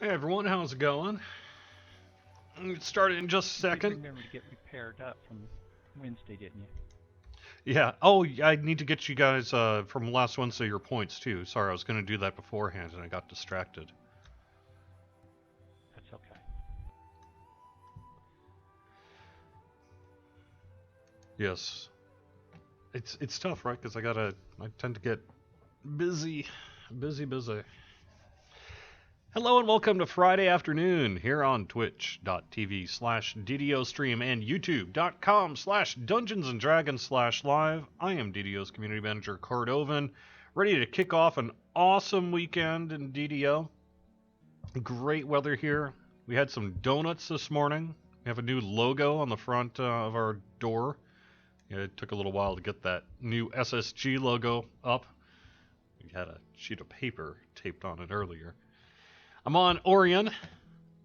Hey everyone, how's it going? Get started in just a You did second. remember to get me paired up from Wednesday, didn't you? Yeah. Oh, I need to get you guys from last Wednesday your points too. Sorry, I was going to do that beforehand and I got distracted. That's okay. Yes. It's tough, right? Because I tend to get busy, busy. Hello and welcome to Friday afternoon here on twitch.tv/DDO stream and youtube.com/Dungeons and Dragons/live. I am DDO's Community Manager Cordovan, ready to kick off an awesome weekend in DDO. Great weather here. We had some donuts this morning. We have a new logo on the front of our door. Yeah, it took a little while to get that new SSG logo up. We had a sheet of paper taped on it earlier. I'm on Orion.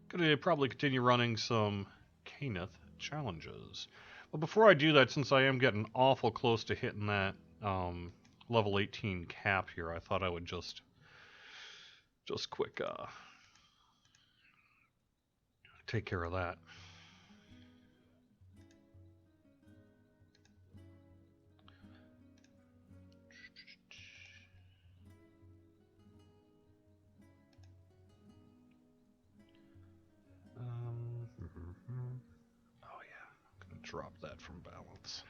Gonna probably continue running some Caneth challenges. But before I do that, since I am getting awful close to hitting that level 18 cap here, I thought I would just quick take care of that. Oh yeah, I'm gonna drop that from balance.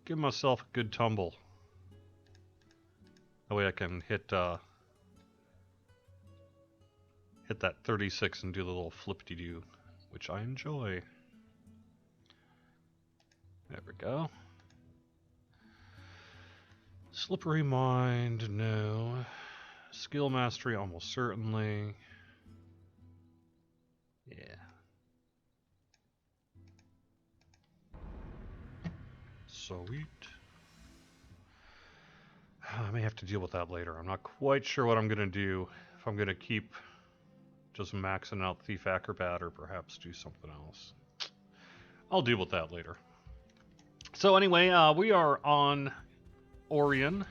Give myself a good tumble. That way I can hit that 36 and do the little flip-de-doo, which I enjoy. There we go. Slippery mind, no. Skill mastery, almost certainly. Yeah. Sweet. I may have to deal with that later. I'm not quite sure what I'm going to do. If I'm going to keep just maxing out Thief Acrobat or perhaps do something else. I'll deal with that later. So anyway, we are on Orion.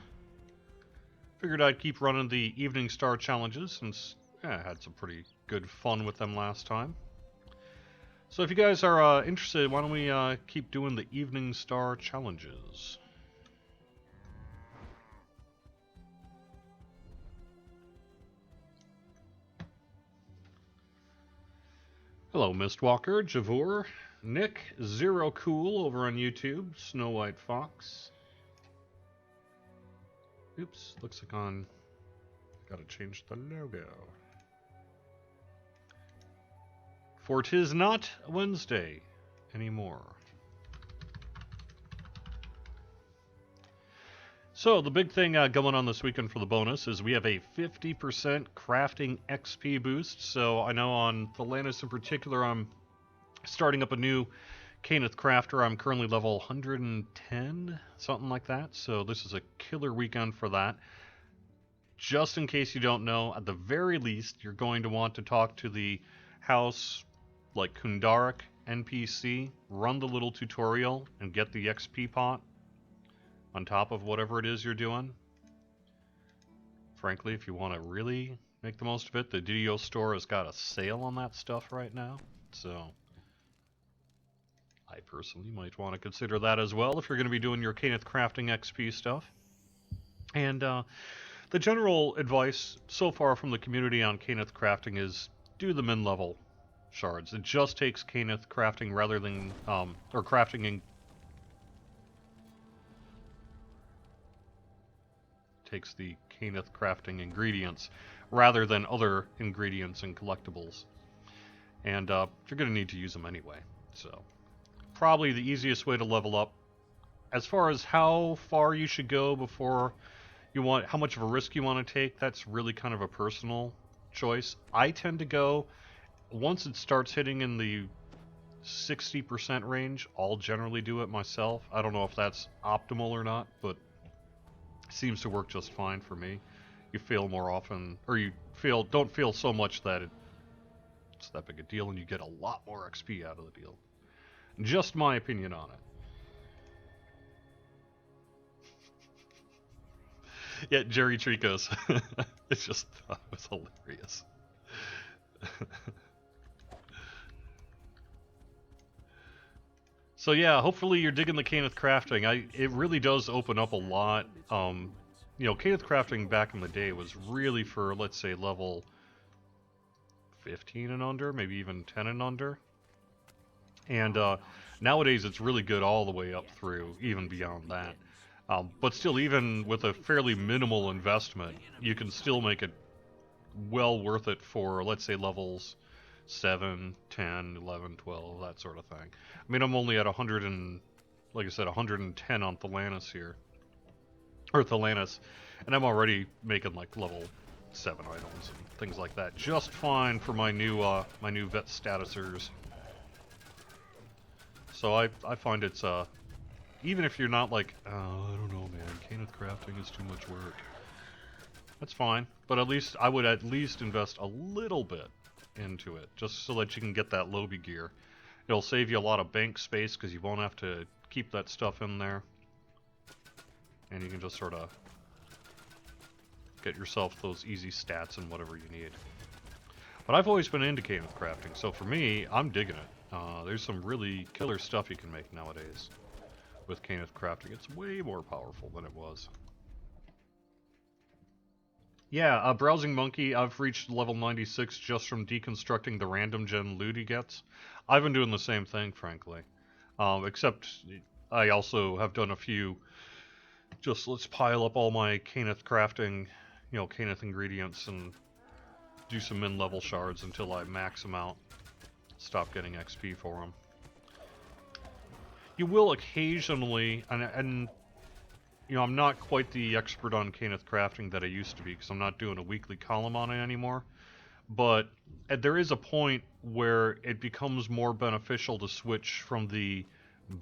Figured I'd keep running the Evening Star challenges since I had some pretty good fun with them last time. So if you guys are interested, why don't we keep doing the Evening Star challenges? Hello, Mistwalker, Javor, Nick, Zero Cool over on YouTube, Snow White Fox. Oops, looks like gotta change the logo. For 'tis not Wednesday anymore. So the big thing going on this weekend for the bonus is we have a 50% crafting XP boost. So I know on Thalanus in particular, I'm starting up a new Caneth Crafter. I'm currently level 110, something like that. So this is a killer weekend for that. Just in case you don't know, at the very least, you're going to want to talk to the house, like Kundarak NPC, run the little tutorial, and get the XP pot on top of whatever it is you're doing. Frankly, if you want to really make the most of it, the DDO store has got a sale on that stuff right now. So I personally might want to consider that as well if you're going to be doing your Caneth Crafting XP stuff. And the general advice so far from the community on Caneth Crafting is do the min-level shards. It just takes Caneth Crafting rather than, or crafting in takes the Caneth crafting ingredients rather than other ingredients and collectibles. And you're going to need to use them anyway. So probably the easiest way to level up. As far as how far you should go before you want, how much of a risk you want to take, that's really kind of a personal choice. I tend to go, once it starts hitting in the 60% range, I'll generally do it myself. I don't know if that's optimal or not, but seems to work just fine for me. You fail more often, or don't feel so much that it's that big a deal, and you get a lot more XP out of the deal. Just my opinion on it. Yeah, Jerry Tricos. It's just it was hilarious. So yeah, hopefully you're digging the Caneth crafting. It really does open up a lot. You know, Caneth crafting back in the day was really for, let's say, level 15 and under, maybe even 10 and under. And nowadays it's really good all the way up through, even beyond that. But still, even with a fairly minimal investment, you can still make it well worth it for, let's say, levels 7, 10, 11, 12, that sort of thing. I mean, I'm only at 100 and, like I said, 110 on Thelanis here. Or Thelanis. And I'm already making, like, level 7 items and things like that. Just fine for my new vet statusers. So I find it's, even if you're not like, oh, I don't know, man, Caneth crafting is too much work. That's fine. But at least, I would at least invest a little bit into it, just so that you can get that Lobby gear. It'll save you a lot of bank space, because you won't have to keep that stuff in there. And you can just sort of get yourself those easy stats and whatever you need. But I've always been into Caneth crafting, so for me, I'm digging it. There's some really killer stuff you can make nowadays with Caneth crafting. It's way more powerful than it was. Yeah, Browsing Monkey, I've reached level 96 just from deconstructing the random gen loot he gets. I've been doing the same thing, frankly. Except I also have done a few, just let's pile up all my Caneth crafting, you know, Caneth ingredients and do some min-level shards until I max them out. Stop getting XP for them. You will occasionally, and you know, I'm not quite the expert on Caneth crafting that I used to be, because I'm not doing a weekly column on it anymore. But there is a point where it becomes more beneficial to switch from the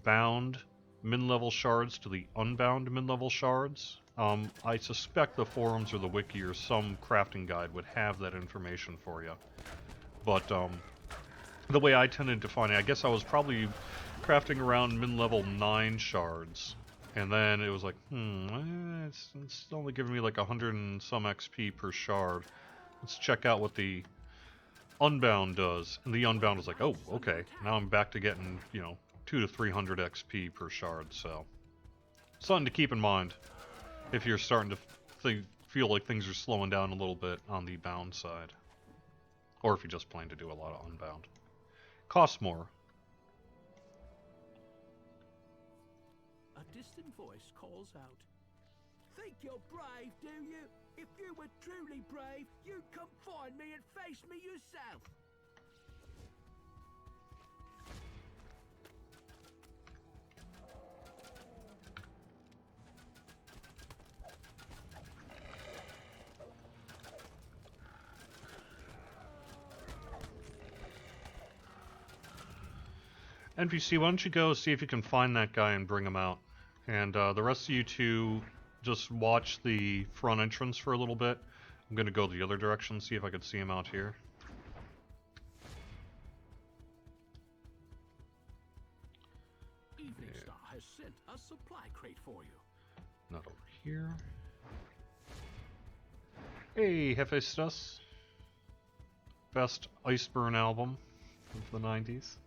bound min-level shards to the unbound min-level shards. I suspect the forums or the wiki or some crafting guide would have that information for you. But the way I tended to find it, I guess I was probably crafting around min-level 9 shards. And then it was like, it's only giving me like 100 and some XP per shard. Let's check out what the unbound does. And the unbound was like, oh, okay. Now I'm back to getting, you know, 200 to 300 XP per shard. So, something to keep in mind if you're starting to feel like things are slowing down a little bit on the bound side. Or if you just plan to do a lot of unbound. Costs more. A distant voice calls out. Think you're brave, do you? If you were truly brave, you'd come find me and face me yourself. NPC, why don't you go see if you can find that guy and bring him out. And the rest of you two, just watch the front entrance for a little bit. I'm going to go the other direction, see if I can see him out here. Evening Star has sent a supply crate for you. Not over here. Hey, Hephaestus. Best Iceburn album of the 90s.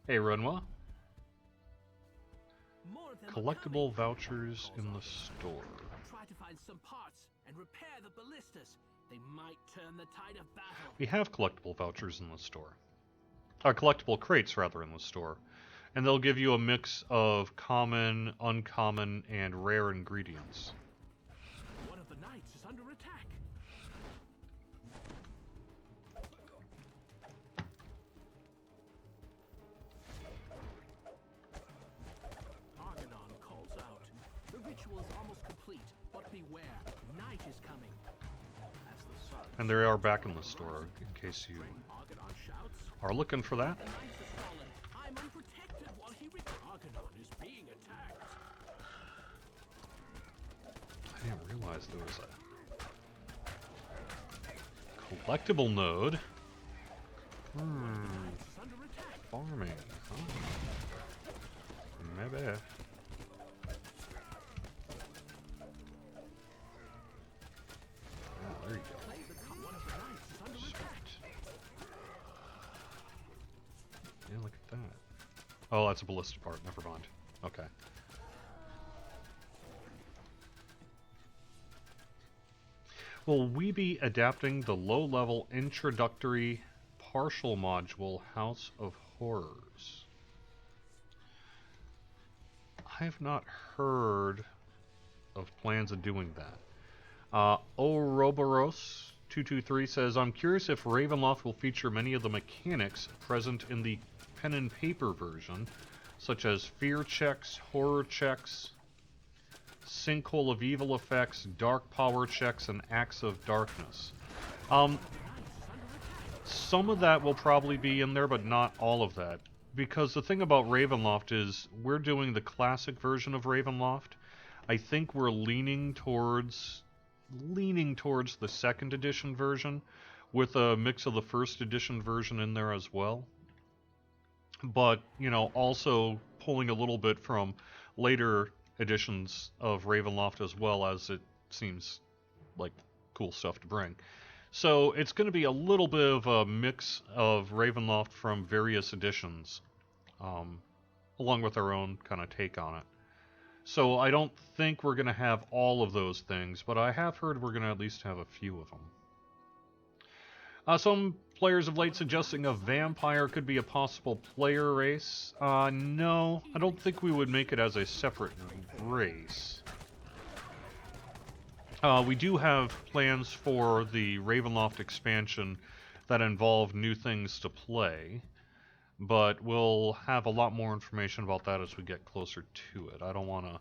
Hey, Runwa. Collectible vouchers in the store. Try to find some parts and repair the ballistas. They might turn the tide of battle. We have collectible vouchers in the store. Collectible crates, rather, in the store. And they'll give you a mix of common, uncommon, and rare ingredients. One of the knights is under attack. Argonon calls out. The ritual is almost complete, but beware, night is coming. As the sun And they are back in the store, in case you Argonon shouts. are looking for that. The knight has fallen. I'm unprotected while he Argonon is being attacked. I didn't realize there was a collectible node. It's under attack. Farming. Huh. Maybe. Oh, there you go. One of the knights is under attack. Oh, that's a ballista part. Never mind. Okay. Will we be adapting the low-level introductory partial module House of Horrors? I have not heard of plans of doing that. Ouroboros 223 says, I'm curious if Ravenloft will feature many of the mechanics present in the pen and paper version, such as fear checks, horror checks, sinkhole of evil effects, dark power checks, and acts of darkness. Some of that will probably be in there, but not all of that. Because the thing about Ravenloft is, we're doing the classic version of Ravenloft. I think we're leaning towards the second edition version, with a mix of the first edition version in there as well. But, you know, also pulling a little bit from later editions of Ravenloft as well, as it seems like cool stuff to bring. So it's going to be a little bit of a mix of Ravenloft from various editions, along with our own kind of take on it. So I don't think we're going to have all of those things, but I have heard we're going to at least have a few of them. Some players of late suggesting a vampire could be a possible player race. No, I don't think we would make it as a separate race. We do have plans for the Ravenloft expansion that involve new things to play, but we'll have a lot more information about that as we get closer to it. I don't want to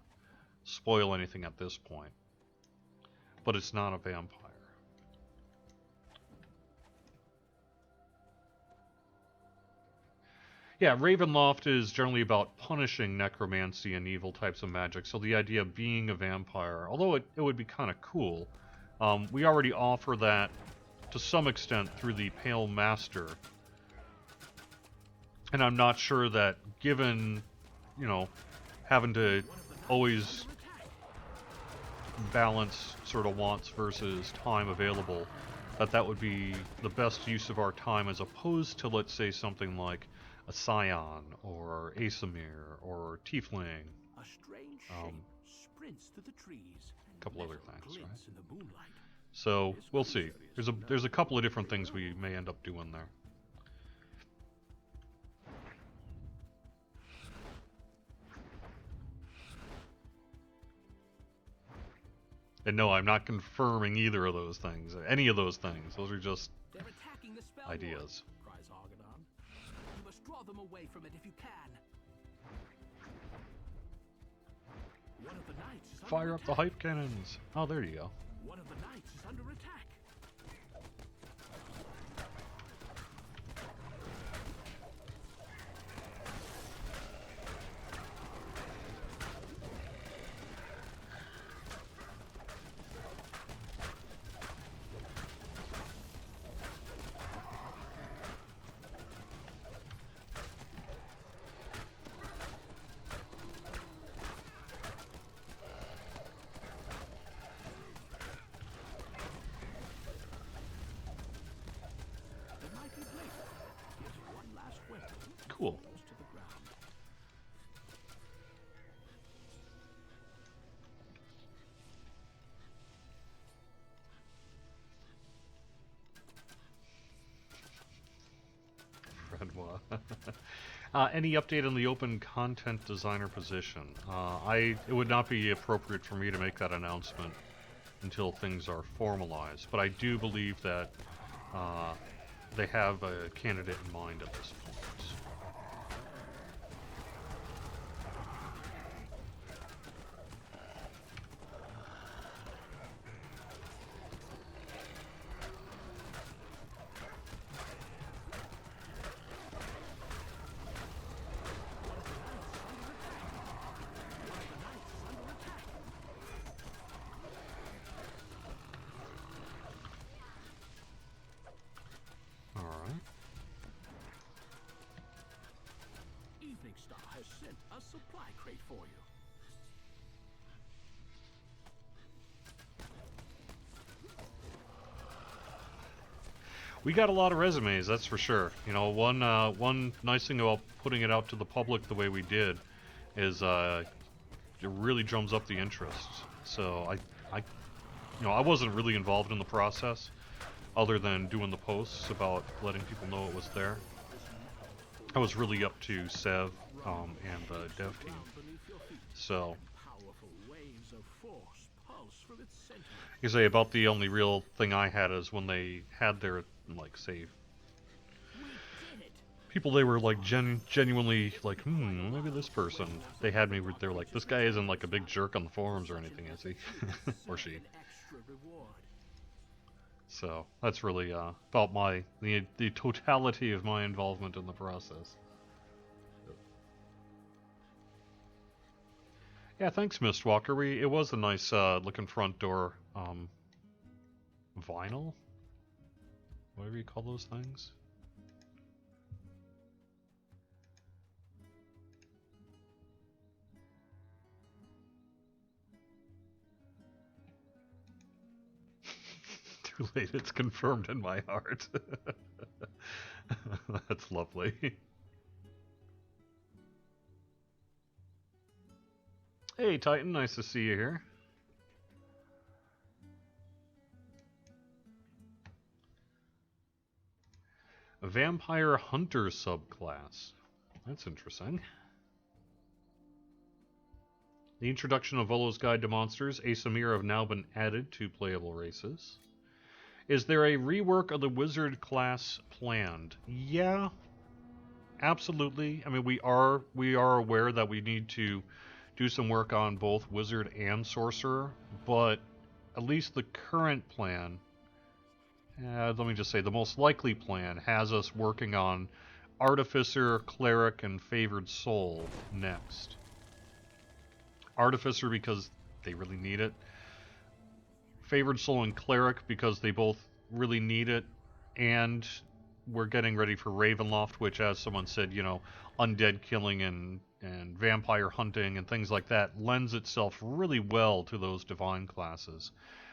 spoil anything at this point, but it's not a vampire. Yeah, Ravenloft is generally about punishing necromancy and evil types of magic, so the idea of being a vampire, although it would be kind of cool, we already offer that to some extent through the Pale Master. And I'm not sure that, given, you know, having to always balance sort of wants versus time available, that would be the best use of our time, as opposed to, let's say, something like a Scion, or Asimir, or Tiefling. A strange shape sprints through the trees. A couple other things, right? In the moonlight. So, we'll see. There's a couple of different things we may end up doing there. And no, I'm not confirming either of those things, any of those things. Those are just ideas. Cries Argonon. You must draw them away from it if you can. One of the knights is Fire up the hype cannons. Oh, there you go. One of the knights is under attack. Cool. Fredwa. Any update on the open content designer position? It would not be appropriate for me to make that announcement until things are formalized, but I do believe that they have a candidate in mind at this point. Has sent a supply crate for you. We got a lot of resumes, that's for sure. You know, one nice thing about putting it out to the public the way we did is it really drums up the interest. So I wasn't really involved in the process, other than doing the posts about letting people know it was there. I was really up to Sev and the dev team. So, Powerful waves of force pulse from its center. you say about the only real thing I had is when they had their, like, say, We did it. people they were like genuinely like, maybe this person. They had me. They're like, this guy isn't like a big jerk on the forums or anything, is he? Or she? An extra reward. So that's really about the totality of my involvement in the process. Yeah, thanks, Mistwalker. It was a nice looking front door. Vinyl, whatever you call those things. Too late, it's confirmed in my heart. That's lovely. Hey Titan, nice to see you here. A vampire hunter subclass. That's interesting. The introduction of Volo's Guide to Monsters, Asamir have now been added to playable races. Is there a rework of the wizard class planned? Yeah, absolutely. I mean, we are aware that we need to do some work on both wizard and sorcerer, but at least the current plan, let me just say, the most likely plan has us working on artificer, cleric, and favored soul next. Artificer because they really need it. Favored soul and cleric because they both really need it, and we're getting ready for Ravenloft, which, as someone said, you know, undead killing and vampire hunting and things like that lends itself really well to those divine classes.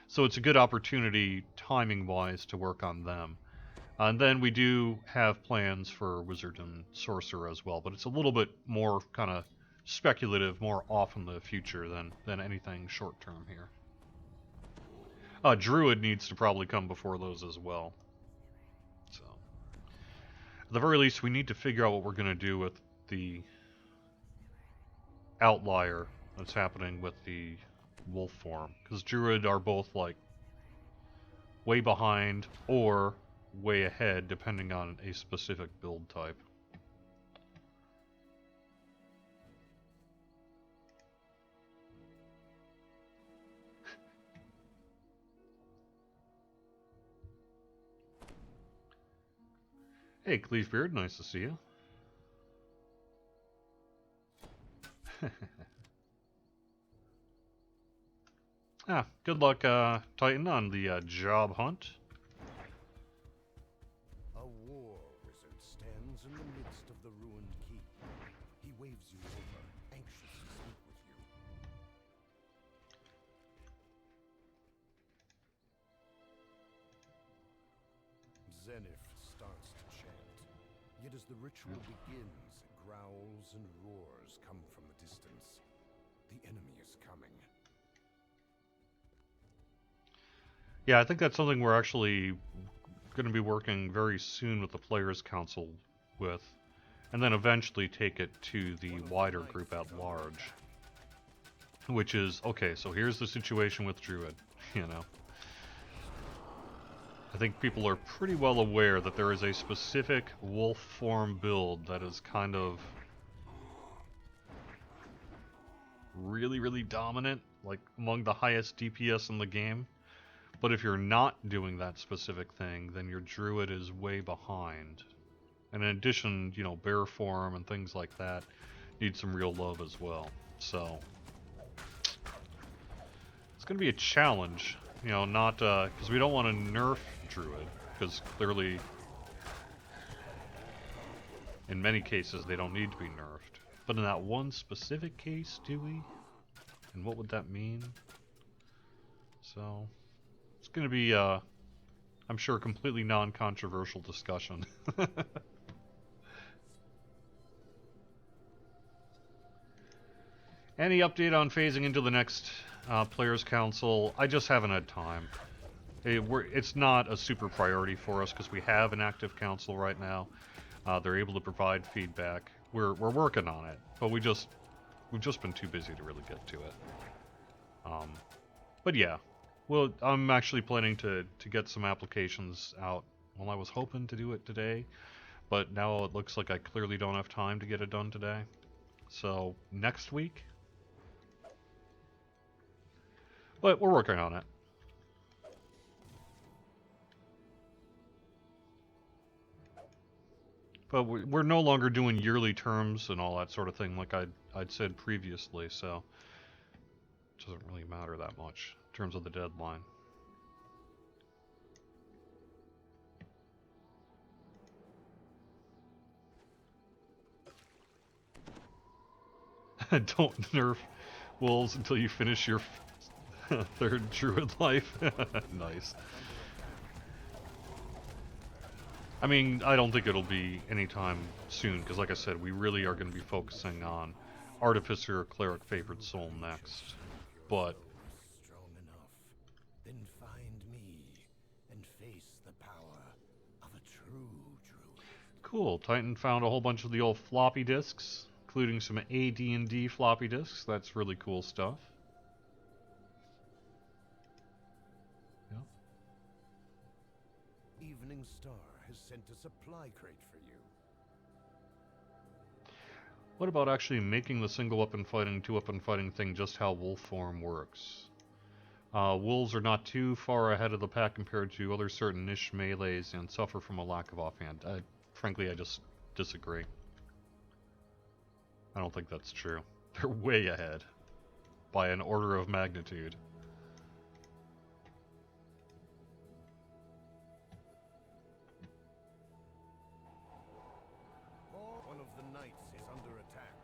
So it's a good opportunity, timing-wise, to work on them. And then we do have plans for wizard and sorcerer as well, but it's a little bit more kind of speculative, more off in the future than anything short-term here. Druid needs to probably come before those as well. So, at the very least, we need to figure out what we're going to do with the outlier that's happening with the wolf form. Because Druid are both, like, way behind or way ahead, depending on a specific build type. Hey, Cleavebeard, nice to see you. Good luck, Titan, on the job hunt. A war wizard stands in the midst of the ruined keep. He waves you over, anxious to speak with you. Zenith starts to chant. Yet as the ritual begins, growls and roars come from the distance. The enemy is coming. Yeah, I think that's something we're actually going to be working very soon with the Players' Council with, and then eventually take it to the wider group at large. Which is, okay, so here's the situation with Druid, you know. I think people are pretty well aware that there is a specific wolf form build that is kind of really, really dominant, like among the highest DPS in the game. But if you're not doing that specific thing, then your druid is way behind. And in addition, you know, bear form and things like that need some real love as well. So it's going to be a challenge, you know, not because we don't want to nerf druid, because clearly in many cases they don't need to be nerfed. But in that one specific case, do we? And what would that mean? So it's going to be I'm sure, completely non-controversial discussion. Any update on phasing into the next Players' Council? I just haven't had time. It's not a super priority for us because we have an active council right now. They're able to provide feedback. We're working on it, but we've just been too busy to really get to it. But yeah, well, I'm actually planning to get some applications out. Well, I was hoping to do it today, but now it looks like I clearly don't have time to get it done today. So next week. But we're working on it. But we're no longer doing yearly terms and all that sort of thing like I'd said previously, so it doesn't really matter that much in terms of the deadline. Don't nerf wolves until you finish your third druid life. Nice. I mean, I don't think it'll be anytime soon, because like I said, we really are going to be focusing on Artificer, Cleric, Favored Soul next. But Strong enough, then find me and face the power of a true druid. cool, Titan found a whole bunch of the old floppy disks, including some AD&D floppy disks. That's really cool stuff. Yeah. Evening Star has sent a supply crate for you. What about actually making the single weapon fighting, two weapon fighting thing just how wolf form works? Wolves are not too far ahead of the pack compared to other certain niche melees and suffer from a lack of offhand. Frankly, I just disagree. I don't think that's true. They're way ahead. By an order of magnitude. One of the knights is under attack.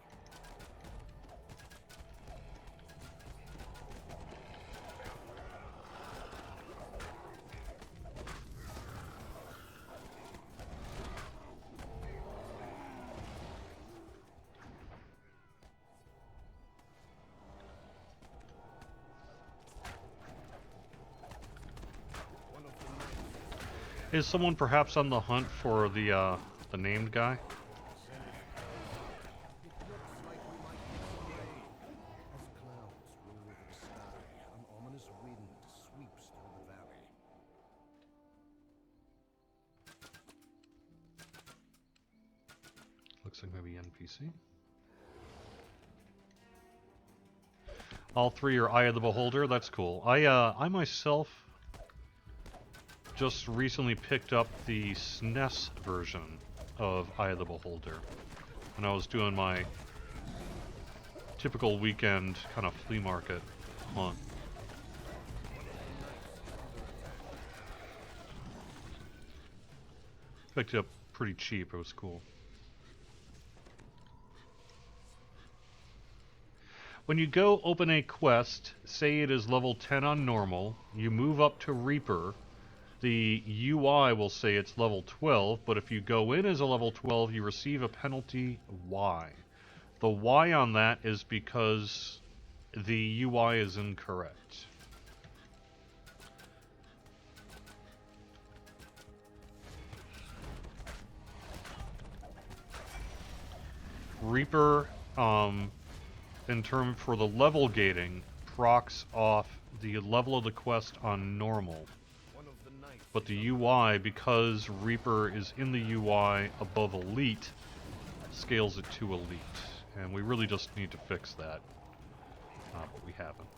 Is someone perhaps on the hunt for the named guy? It looks like we might be delayed. As clouds roll over the sky, an ominous wind sweeps through the valley. Looks like maybe NPC. All three are Eye of the Beholder. That's cool. I myself just recently picked up the SNES version of Eye of the Beholder when I was doing my typical weekend kind of flea market hunt. Picked it up pretty cheap. It was cool. When you go open a quest, say it is level 10 on normal, you move up to Reaper. The UI will say it's level 12, but if you go in as a level 12, you receive a penalty Y. The Y on that is because the UI is incorrect. Reaper, in term for the level gating, procs off the level of the quest on normal. But the UI, because Reaper is in the UI above Elite, scales it to Elite. And we really just need to fix that. But we haven't.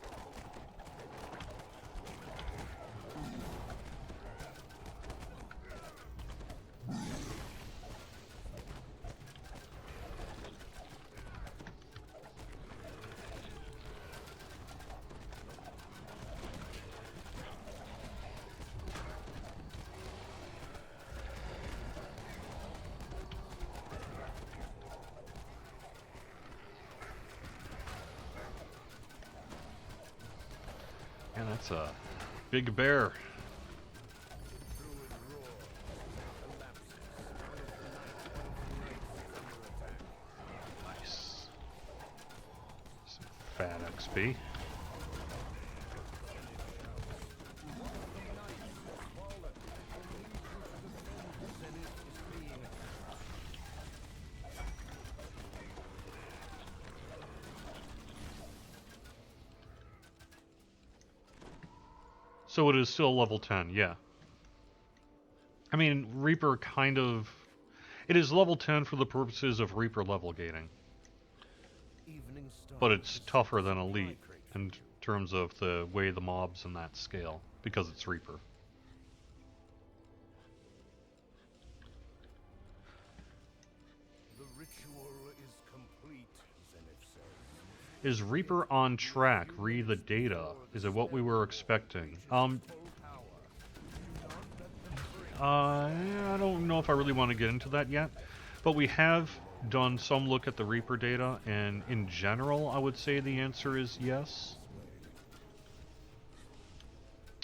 And that's a big bear. bad XP. So it is still level 10, yeah. I mean, Reaper kind of... It is level 10 for the purposes of Reaper level gating. But it's tougher than Elite in terms of the way the mobs and that scale, because it's Reaper. The ritual is complete, Zenith says. Is Reaper on track? Read the data. Is it what we were expecting? I don't know if I really want to get into that yet, but we have done some look at the Reaper data, and in general, I would say the answer is yes.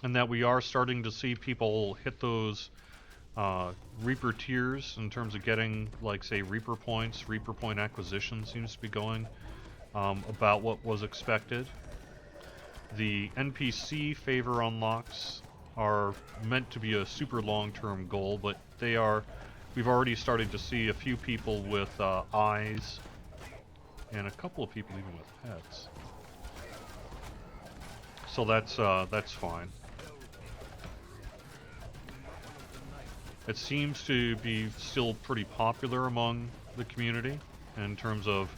And that we are starting to see people hit those Reaper tiers in terms of getting, like, say, Reaper points. Reaper point acquisition seems to be going about what was expected. The NPC favor unlocks are meant to be a super long-term goal, but they are... We've already started to see a few people with eyes, and a couple of people even with pets. So that's fine. It seems to be still pretty popular among the community in terms of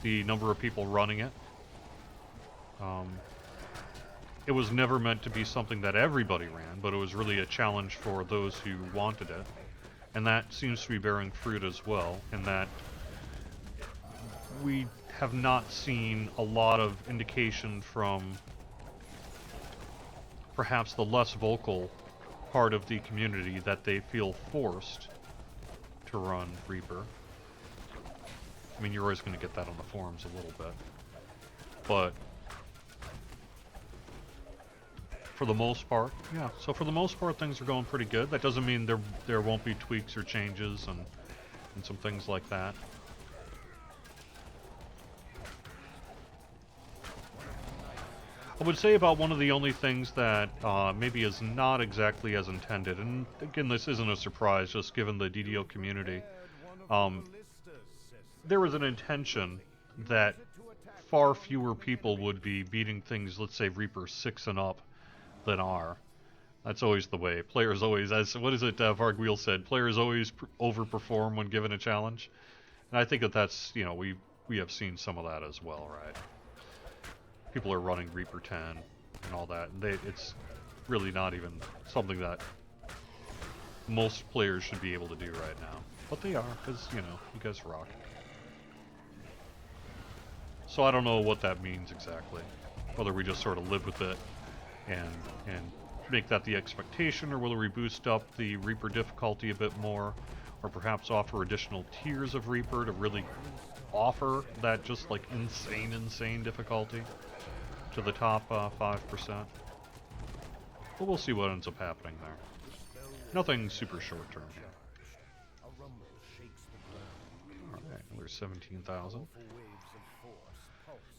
the number of people running it. It was never meant to be something that everybody ran, but it was really a challenge for those who wanted it. And that seems to be bearing fruit as well, in that we have not seen a lot of indication from perhaps the less vocal part of the community that they feel forced to run Reaper. I mean, you're always going to get that on the forums a little bit. But for the most part, yeah. So for the most part, things are going pretty good. That doesn't mean there won't be tweaks or changes and some things like that. I would say about one of the only things that maybe is not exactly as intended, and again, this isn't a surprise, just given the DDO community. There was an intention that far fewer people would be beating things, let's say Reaper 6 and up, than are. That's always the way. Players always, as what is it Vargwheel said, players always overperform when given a challenge. And I think that's, you know, we have seen some of that as well, right? People are running Reaper 10 and all that. And it's really not even something that most players should be able to do right now. But they are, because, you know, you guys rock. So I don't know what that means exactly. Whether we just sort of live with it and make that the expectation, or whether we boost up the Reaper difficulty a bit more, or perhaps offer additional tiers of Reaper to really offer that just like insane difficulty to the top 5%. But we'll see what ends up happening there. Nothing super short term yet. Alright, we're 17,000.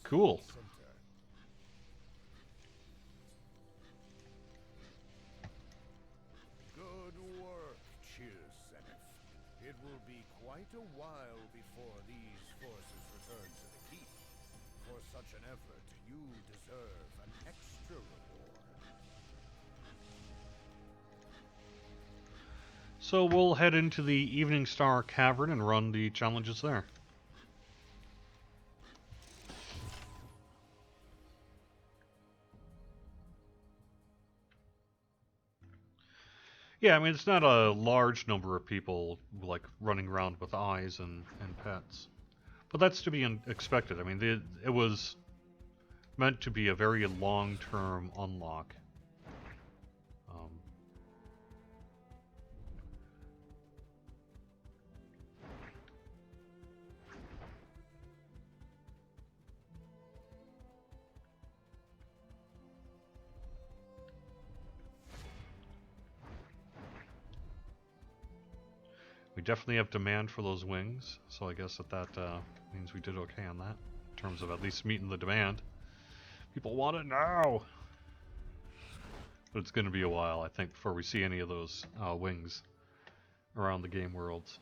Cool. It will be quite a while before these forces return to the keep. For such an effort, you deserve an extra reward. So we'll head into the Evening Star Cavern and run the challenges there. Yeah, I mean, it's not a large number of people, like, running around with eyes and pets. But that's to be expected. I mean, it was meant to be a very long-term unlock. We definitely have demand for those wings, so I guess that means we did okay on that, in terms of at least meeting the demand. People want it now! But it's going to be a while, I think, before we see any of those wings around the game worlds.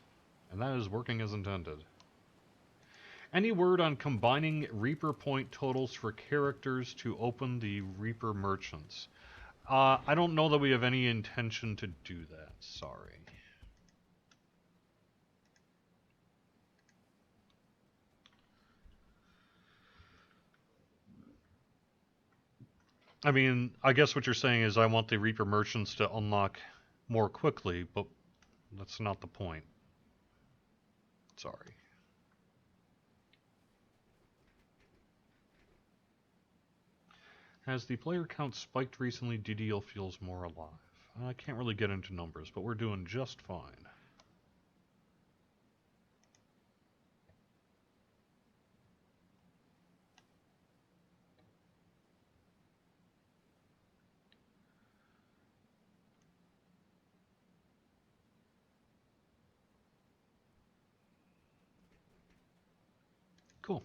And that is working as intended. Any word on combining Reaper point totals for characters to open the Reaper merchants? I don't know that we have any intention to do that, sorry. I mean, I guess what you're saying is I want the Reaper merchants to unlock more quickly, but that's not the point. Sorry. As the player count spiked recently, DDO feels more alive. I can't really get into numbers, but we're doing just fine. Cool.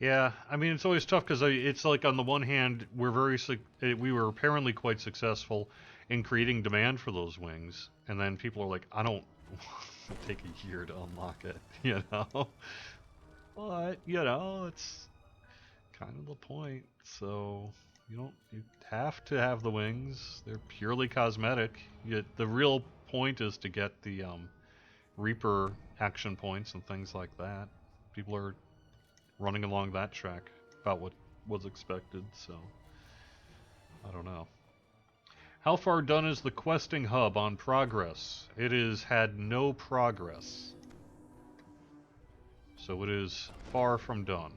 Yeah, I mean, it's always tough because it's like on the one hand, we were apparently quite successful in creating demand for those wings, and then people are like, I don't want to take a year to unlock it, you know? But, you know, it's kind of the point. So, you have to have the wings. They're purely cosmetic. The real point is to get the Reaper action points and things like that. People are running along that track about what was expected, so I don't know. How far done is the questing hub on progress? It has had no progress, so it is far from done.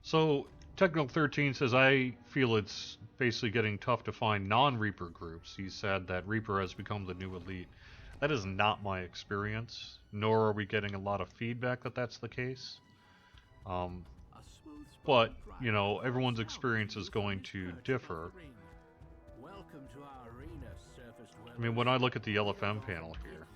So, Technical 13 says, I feel it's basically getting tough to find non-Reaper groups. He said that Reaper has become the new elite. That is not my experience, nor are we getting a lot of feedback that that's the case. But, you know, everyone's experience is going to differ. I mean, when I look at the LFM panel here,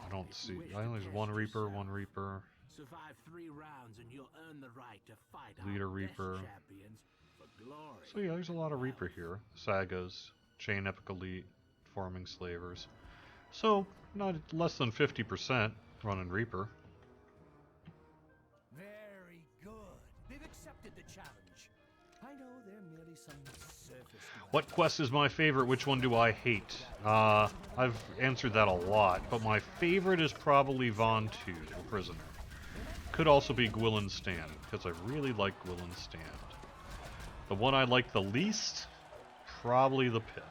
I don't see, I only have one Reaper. Survive 3 rounds and you'll earn the right to fight Leader our Reaper. best champions for glory. So yeah, there's a lot of Reaper here. Sagas, Chain Epic Elite, Forming Slavers. So, not less than 50% running Reaper. Very good. They've accepted the challenge. I know they're merely some surface. What quest is my favorite? Which one do I hate? I've answered that a lot, but my favorite is probably Von 2, the Prisoner. Could also be Gwilyn's Stand, because I really like Gwilyn's Stand. The one I like the least? Probably the Pit.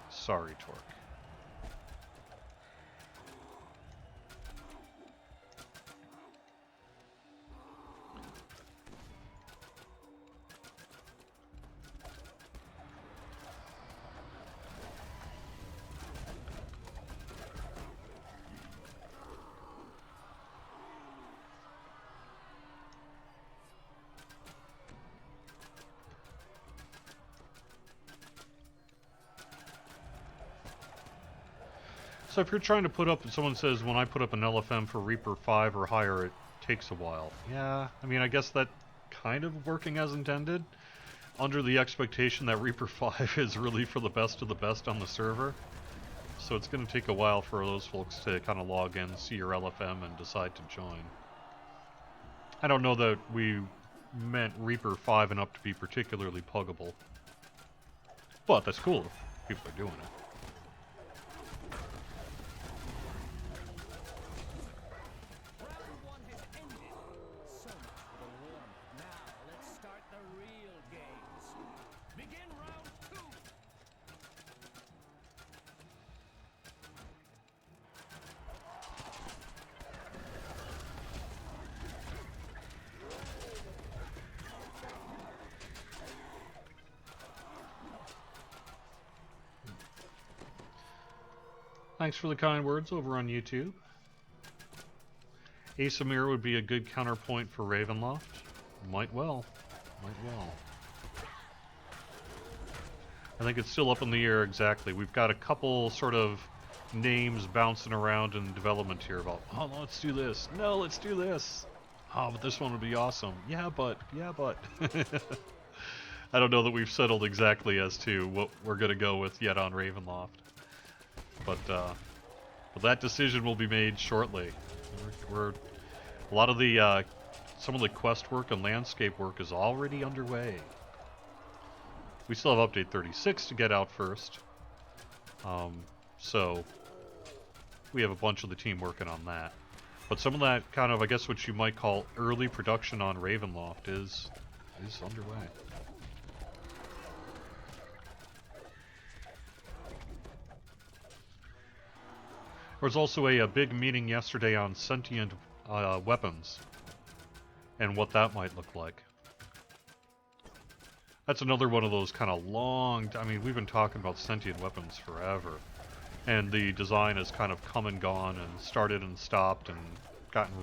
Sorry, Torque. So if you're trying to put up, someone says when I put up an LFM for Reaper 5 or higher, it takes a while. Yeah, I mean, I guess that kind of working as intended, under the expectation that Reaper 5 is really for the best of the best on the server. So it's going to take a while for those folks to kind of log in, see your LFM, and decide to join. I don't know that we meant Reaper 5 and up to be particularly puggable. But that's cool if people are doing it. Thanks for the kind words over on YouTube. Asamir would be a good counterpoint for Ravenloft. Might well. Might well. I think it's still up in the air exactly. We've got a couple sort of names bouncing around in development here about, oh, no, let's do this. No, let's do this. Oh, but this one would be awesome. Yeah, but. I don't know that we've settled exactly as to what we're going to go with yet on Ravenloft. But that decision will be made shortly. We're a lot of the some of the quest work and landscape work is already underway. We still have update 36 to get out first. So we have a bunch of the team working on that. But some of that kind of, I guess what you might call early production on Ravenloft is underway. There was also a big meeting yesterday on sentient weapons and what that might look like. That's another one of those kind of long... I mean, we've been talking about sentient weapons forever. And the design has kind of come and gone and started and stopped and gotten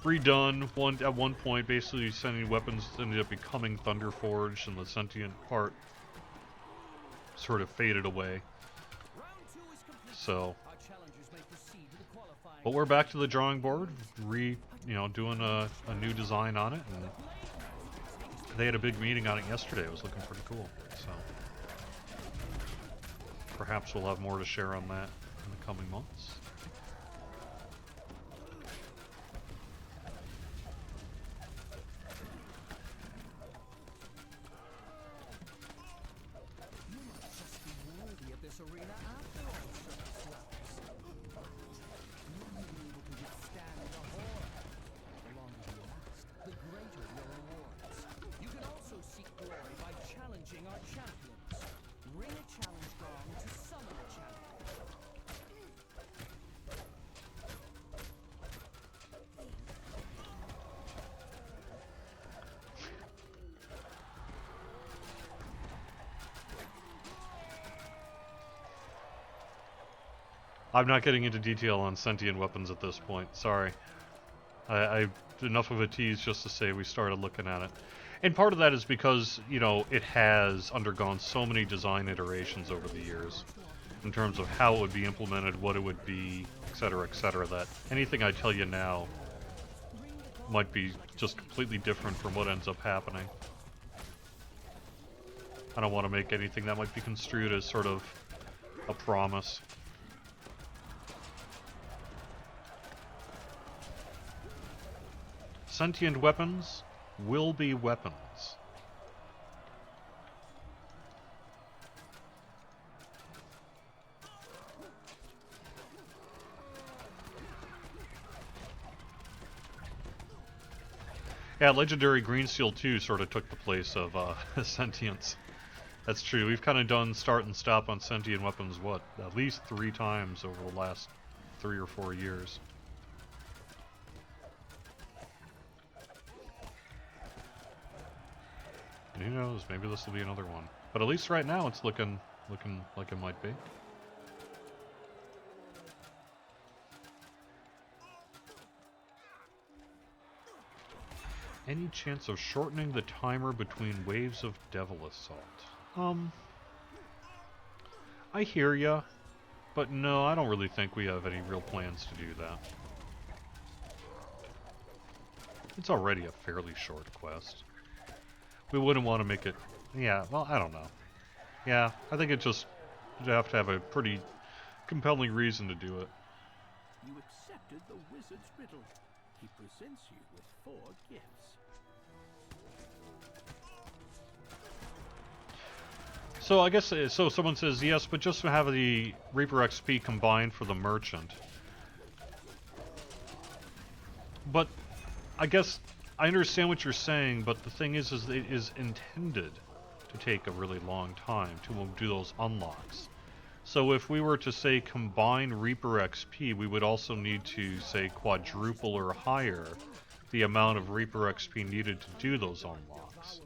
redone. At one point, basically, sentient weapons ended up becoming Thunderforged, and the sentient part sort of faded away. So... But we're back to the drawing board, doing a new design on it, and they had a big meeting on it yesterday. It was looking pretty cool, so perhaps we'll have more to share on that in the coming months. You must just be worthy of this arena after all, Circus Slappers. You'll be able to withstand the horror. The longer you last, the greater your rewards. You can also seek glory by challenging our champions. Ring a challenge gong to summon a champion. I'm not getting into detail on sentient weapons at this point, sorry. I enough of a tease just to say we started looking at it. And part of that is because, it has undergone so many design iterations over the years in terms of how it would be implemented, what it would be, etc., that anything I tell you now might be just completely different from what ends up happening. I don't want to make anything that might be construed as sort of a promise. Sentient weapons will be weapons. Yeah, Legendary Green Seal 2 sort of took the place of Sentience. That's true. We've kind of done start and stop on sentient weapons, at least 3 times over the last 3 or 4 years. And who knows, maybe this will be another one. But at least right now it's looking like it might be. Any chance of shortening the timer between waves of Devil Assault? I hear ya, but no, I don't really think we have any real plans to do that. It's already a fairly short quest. We wouldn't want to make it... Yeah, well, I don't know. Yeah, I think you'd have to have a pretty compelling reason to do it. You accepted the wizard's riddle. He presents you with 4 gifts. So I guess, so someone says, yes, but just to have the Reaper XP combined for the merchant. But, I guess, I understand what you're saying, but the thing is it is intended to take a really long time to do those unlocks. So if we were to, say, combine Reaper XP, we would also need to, say, quadruple or higher the amount of Reaper XP needed to do those unlocks.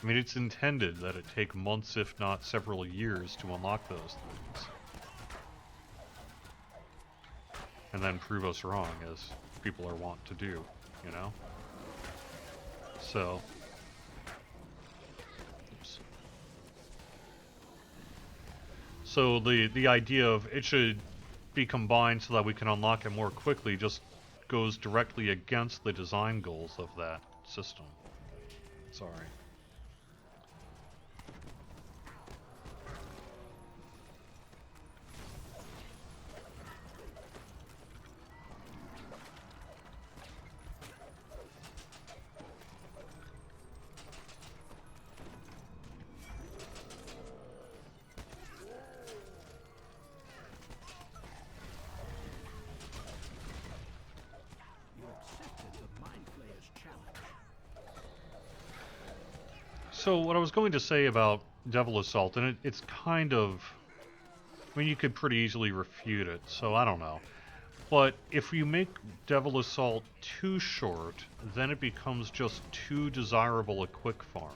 I mean, it's intended that it take months, if not several years, to unlock those things. and then prove us wrong, as people are wont to do, you know? So, oops. So the idea of it should be combined so that we can unlock it more quickly just goes directly against the design goals of that system. Sorry. So what I was going to say about Devil Assault, and it's kind of... I mean, you could pretty easily refute it, so I don't know. But if you make Devil Assault too short, then it becomes just too desirable a quick farm.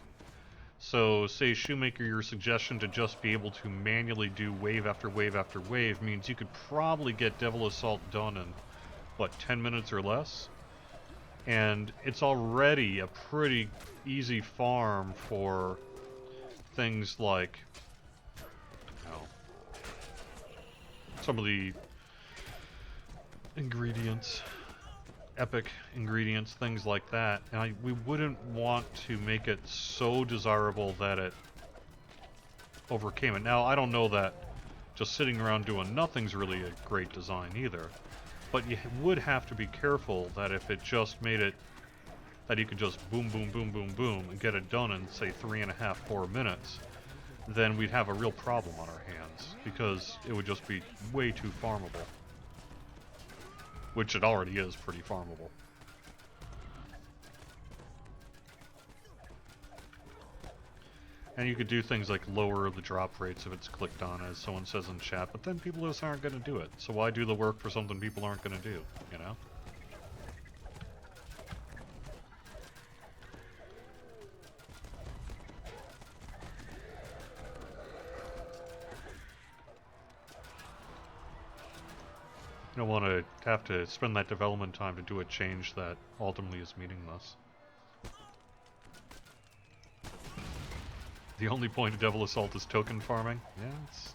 So, say Shoemaker, your suggestion to just be able to manually do wave after wave after wave means you could probably get Devil Assault done in, what, 10 minutes or less? And it's already a pretty easy farm for things like, you know, some of the ingredients, epic ingredients, things like that. And we wouldn't want to make it so desirable that it overcame it. Now, I don't know that just sitting around doing nothing's really a great design either. But you would have to be careful that if it just made it that you could just boom, boom, boom, boom, boom, and get it done in, say, 3.5, 4 minutes, then we'd have a real problem on our hands, because it would just be way too farmable. Which it already is pretty farmable. And you could do things like lower the drop rates if it's clicked on, as someone says in chat, but then people just aren't going to do it. So why do the work for something people aren't going to do, you know? You don't want to have to spend that development time to do a change that ultimately is meaningless. The only point of Devil Assault is token farming? Yeah, it's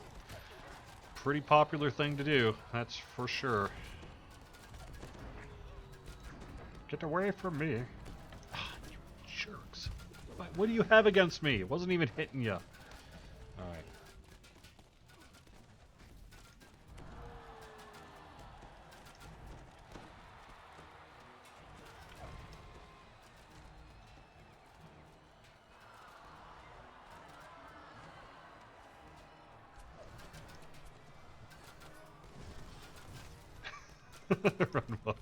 a pretty popular thing to do, that's for sure. Get away from me. Ah, you jerks. What do you have against me? It wasn't even hitting you. Alright. Run well.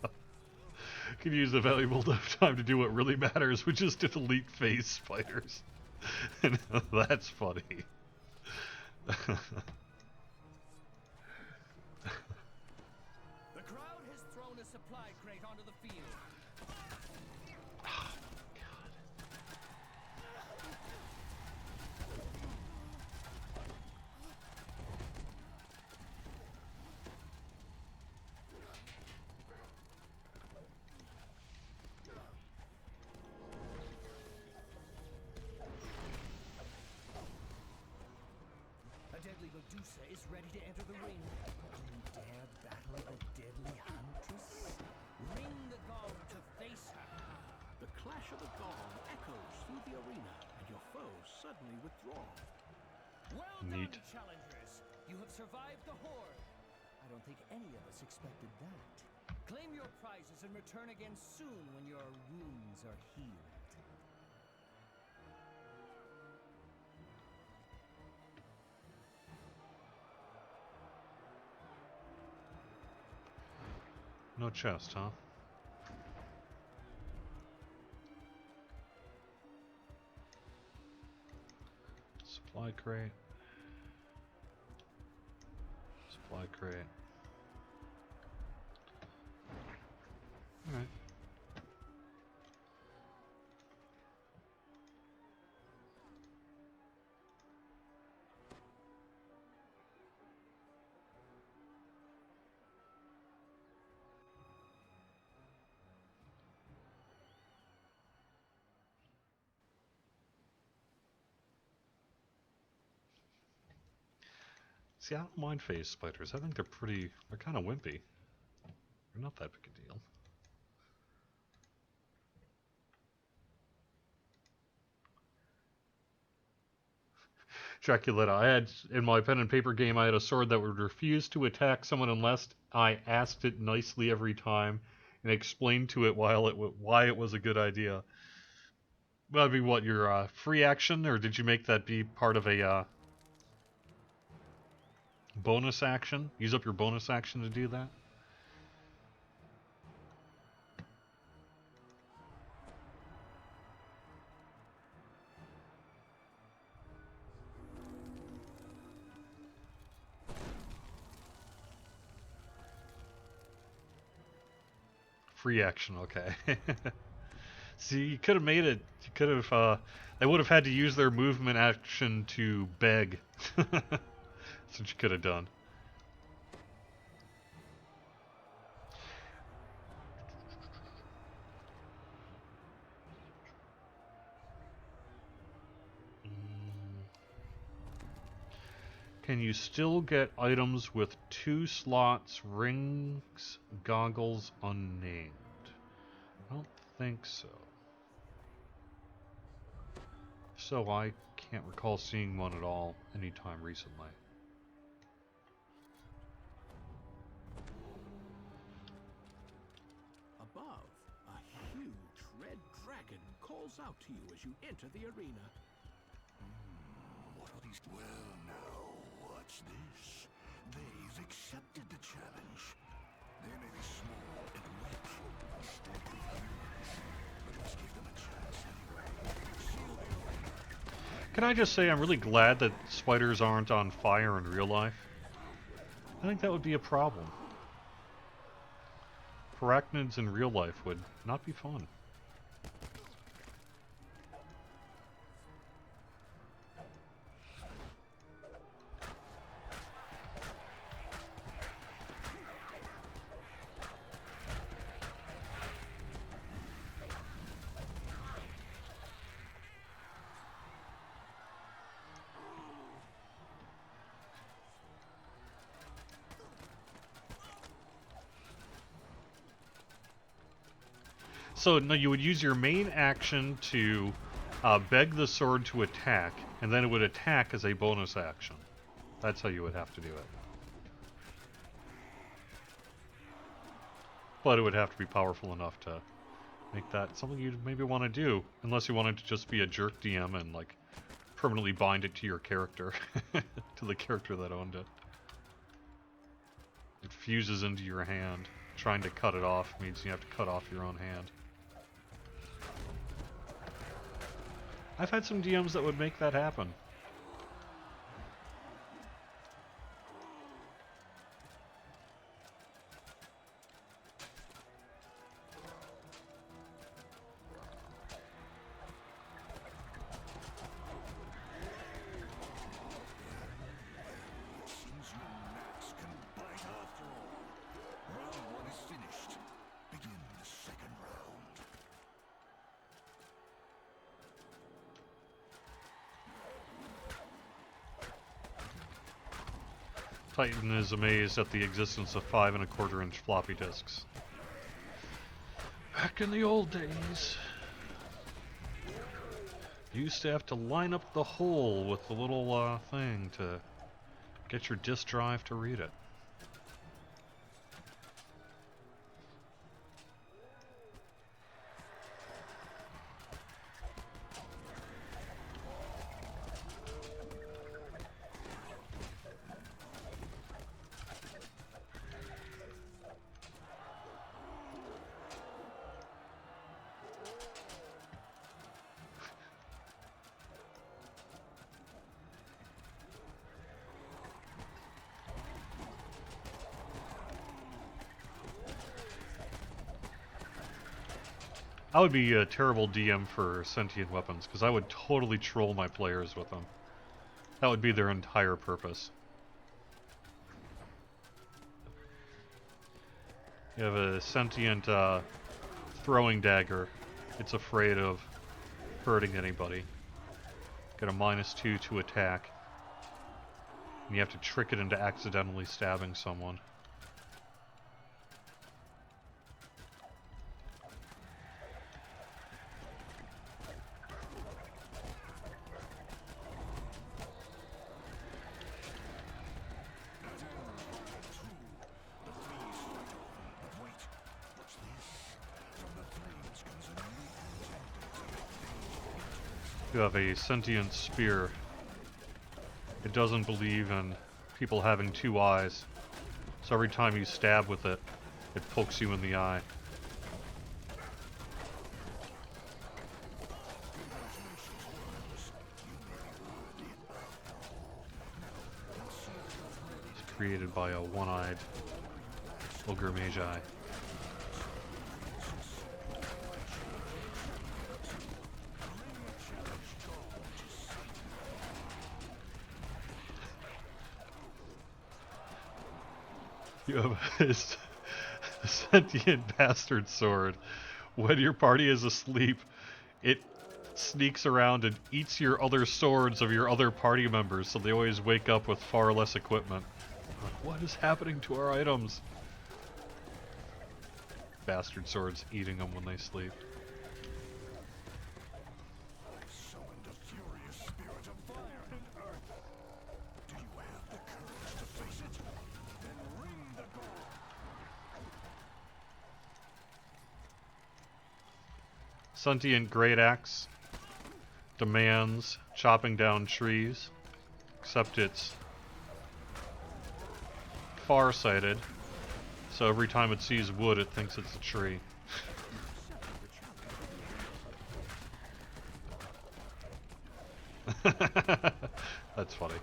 Can use the valuable time to do what really matters, which is to delete phase spiders. That's funny. The crowd has thrown a supply crate onto the field. A deadly Medusa is ready to enter the ring. Do you dare battle the deadly huntress? Ring the gong to face her. The clash of the gong echoes through the arena, and your foes suddenly withdraw. Well Neat. done, challengers. You have survived the horde. I don't think any of us expected that. Claim your prizes and return again soon when your wounds are healed. No chest, huh? Supply crate. Supply crate. Alright. See, I don't mind phase spiders. I think they're kind of wimpy. They're not that big a deal. Draculetta, I had, in my pen and paper game, I had a sword that would refuse to attack someone unless I asked it nicely every time and explained to it why it was a good idea. That'd be what, your free action, or did you make that be part of a bonus action? Use up your bonus action to do that? Free action, okay. See, you could have made it. You could have. They would have had to use their movement action to beg. That's what you could have done. Can you still get items with 2 slots, rings, goggles, unnamed? I don't think so. So I can't recall seeing one at all anytime recently. Above, a huge red dragon calls out to you as you enter the arena. What are these? Well, now, what's this? They've accepted the challenge. They may be small and weak, instead of humans, but let's give them a chance anyway. Seal the arena. Can I just say I'm really glad that spiders aren't on fire in real life? I think that would be a problem. Arachnids in real life would not be fun. So, no, you would use your main action to beg the sword to attack, and then it would attack as a bonus action. That's how you would have to do it. But it would have to be powerful enough to make that something you'd maybe want to do, unless you wanted to just be a jerk DM and, like, permanently bind it to your character, to the character that owned it. It fuses into your hand. Trying to cut it off means you have to cut off your own hand. I've had some DMs that would make that happen. It seems your gnats can bite after all. Round 1 is finished. Begin the second round. Titan is amazed at the existence of 5 1/4-inch floppy disks. Back in the old days, you used to have to line up the hole with the little thing to get your disk drive to read it. I would be a terrible DM for sentient weapons, because I would totally troll my players with them. That would be their entire purpose. You have a sentient throwing dagger. It's afraid of hurting anybody. Get a -2 to attack. And you have to trick it into accidentally stabbing someone. You have a sentient spear. It doesn't believe in people having two eyes. So every time you stab with it, it pokes you in the eye. It's created by a one-eyed ogre magi. You have a sentient bastard sword. When your party is asleep, it sneaks around and eats your other swords of your other party members, so they always wake up with far less equipment. What is happening to our items? Bastard swords eating them when they sleep. Summoned a furious spirit of fire and earth. Do you have the courage to face it? Then ring the gong. Sentient great axe demands chopping down trees, except it's farsighted, so every time it sees wood it thinks it's a tree. That's funny.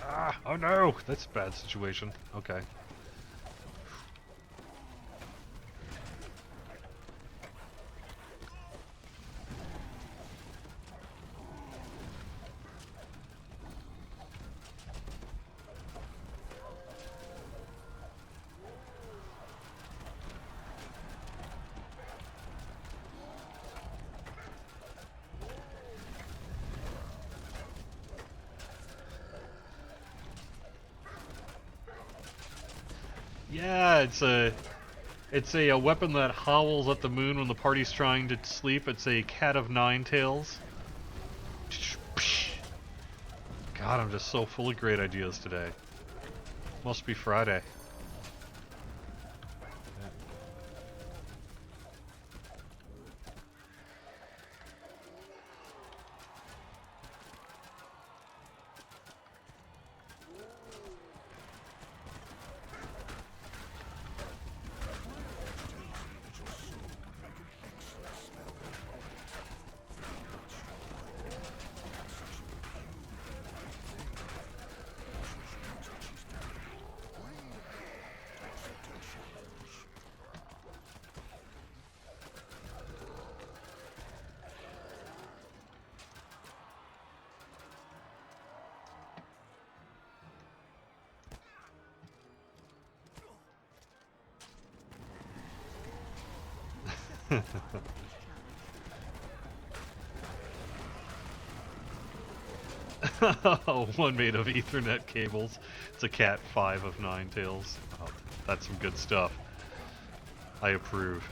Ah, oh no! That's a bad situation. Okay. Yeah, it's a weapon that howls at the moon when the party's trying to sleep. It's a cat of nine tails. God, I'm just so full of great ideas today. Must be Friday. One made of Ethernet cables. It's a cat 5 of 9 tails. Oh, that's some good stuff. I approve.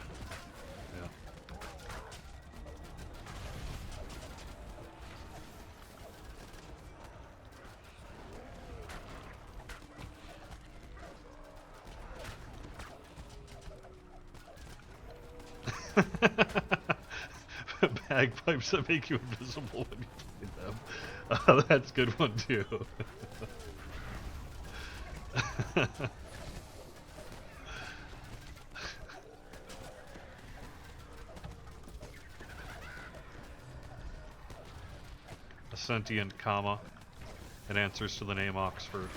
Yeah. Bagpipes that make you invisible when you play them. Oh, that's a good one too. A sentient comma. It answers to the name Oxford.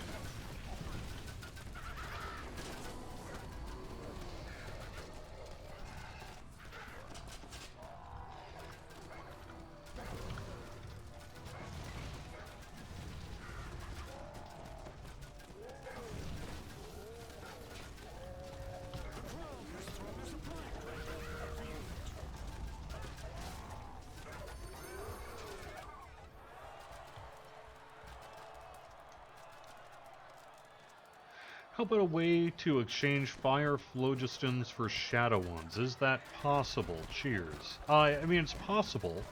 How about a way to exchange fire phlogistons for shadow ones? Is that possible? Cheers. I mean, it's possible.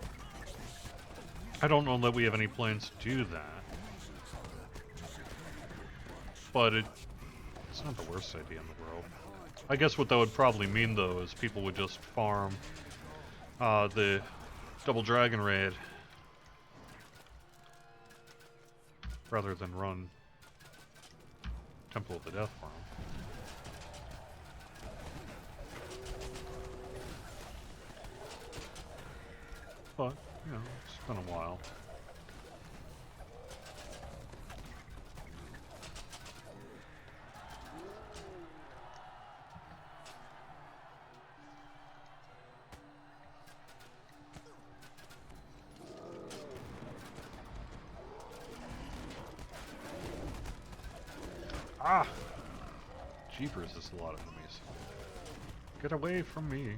I don't know that we have any plans to do that. But it's not the worst idea in the world. I guess what that would probably mean, though, is people would just farm the Double Dragon Raid rather than run Temple of the Death Farm. But, you know, it's been a while. Ah! Jeepers, there's a lot of enemies. Get away from me.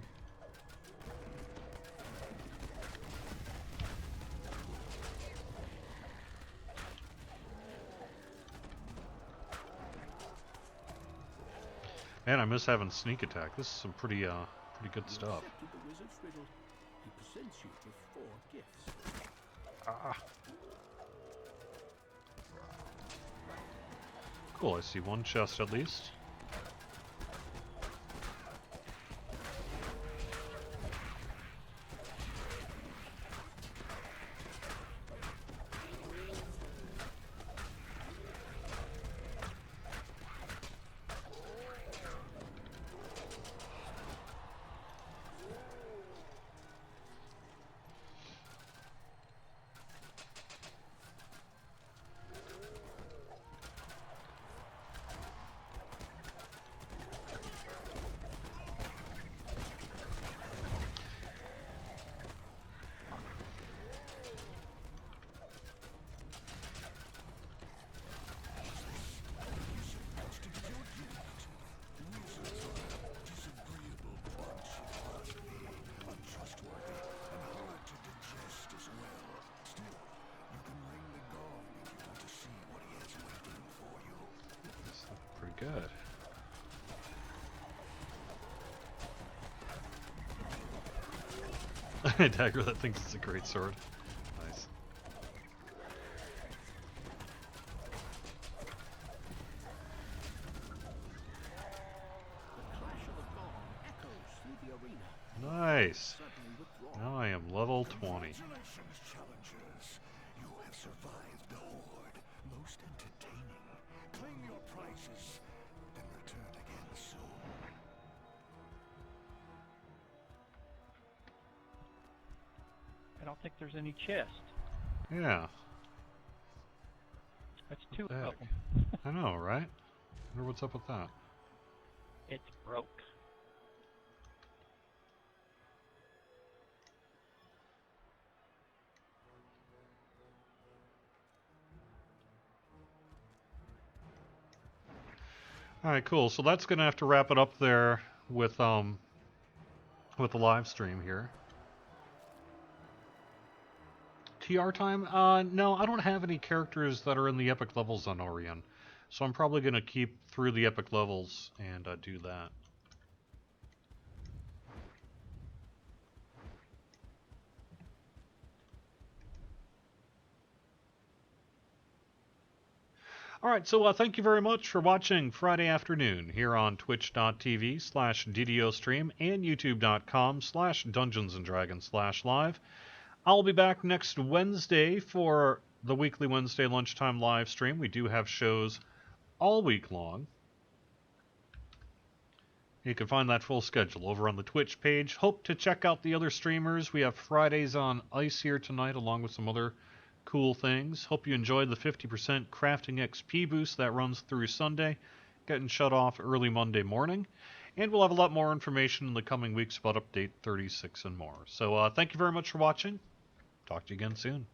Man, I miss having sneak attack. This is some pretty good stuff. Accepted the wizard's riddle. He presents you with 4 gifts. Ah. Cool, I see one chest at least. Good. Dagger that thinks it's a great sword. Nice. The clash of the gong echoes through the arena. Nice. Suddenly withdrawn. Now I am level 20. Congratulations, challengers. You have survived the horde. Most entertaining. Claim your prizes, then return again soon. I don't think there's any chest. Yeah. That's 2 Heck. of them. I know, right? Wonder what's up with that. It's broke. Alright, cool. So that's gonna have to wrap it up there with the live stream here. TR time? No, I don't have any characters that are in the epic levels on Orion. So I'm probably gonna keep through the epic levels and do that. Alright, so thank you very much for watching Friday afternoon here on twitch.tv/DDO stream and youtube.com/DungeonsandDragons/live. I'll be back next Wednesday for the weekly Wednesday lunchtime live stream. We do have shows all week long. You can find that full schedule over on the Twitch page. Hope to check out the other streamers. We have Fridays on Ice here tonight along with some other cool things. Hope you enjoyed the 50% crafting XP boost that runs through Sunday, getting shut off early Monday morning. And we'll have a lot more information in the coming weeks about Update 36 and more. So thank you very much for watching. Talk to you again soon.